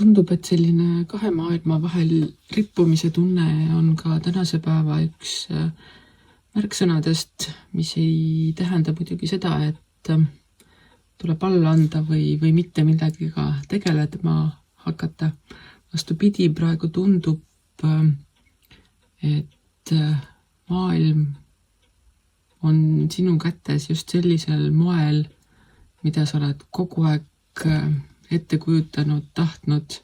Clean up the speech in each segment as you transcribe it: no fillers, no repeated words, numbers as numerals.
Tundub, et selline kahe maailma vahel rippumise tunne on ka tänase päeva üks märksõnadest, mis ei tähenda muidugi seda, et tuleb alla anda või mitte millagiga tegelema hakata. Vastupidi, praegu tundub, et maailm on sinu kätes just sellisel moel, mida sa oled kogu aeg ette kujutanud, tahtnud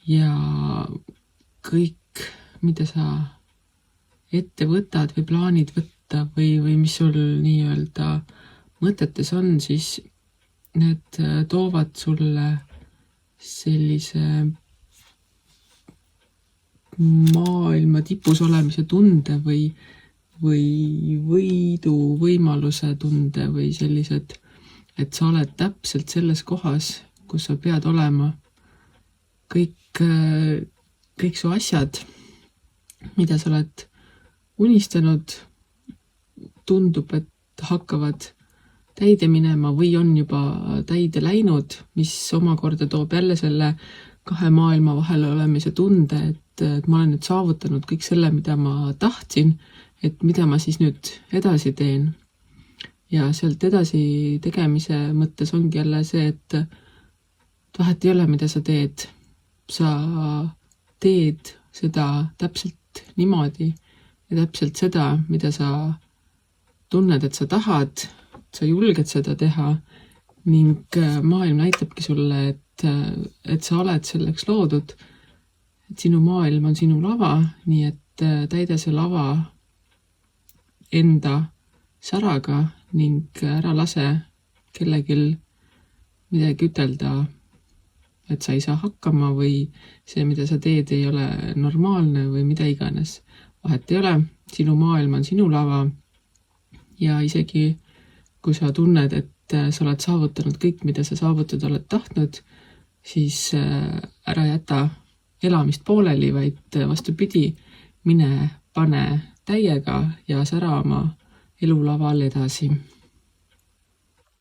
ja kõik, mida sa ette võtad või plaanid võtta või mis sul nii-öelda mõtetes on, siis need toovad sulle sellise maailma tipus olemise tunde või võidu võimaluse tunde või sellised, et sa oled täpselt selles kohas, kus sa pead olema. Kõik su asjad, mida sa oled unistanud, tundub, et hakkavad täide minema või on juba täide läinud, mis omakorda toob jälle selle kahe maailma vahel olemise tunde, et ma olen nüüd saavutanud kõik selle, mida ma tahtsin, et mida ma siis nüüd edasi teen. Ja sealt edasi tegemise mõttes ongi jälle see, et vahet ei ole, mida sa teed. Sa teed seda täpselt niimoodi ja täpselt seda, mida sa tunned, et sa tahad, sa julged seda teha ning maailm näitabki sulle, et sa oled selleks loodud, et sinu maailm on sinu lava, nii et täida see lava enda säraga ning ära lase kellegil midagi ütelda, et sa ei saa hakkama või see, mida sa teed, ei ole normaalne või mida iganes. Vahet ei ole, sinu maailm on sinu lava ja isegi kui sa tunned, et sa oled saavutanud kõik, mida sa saavutada oled tahtnud, siis ära jäta elamist pooleli, vaid vastupidi, mine pane täiega ja sära oma elulaval edasi.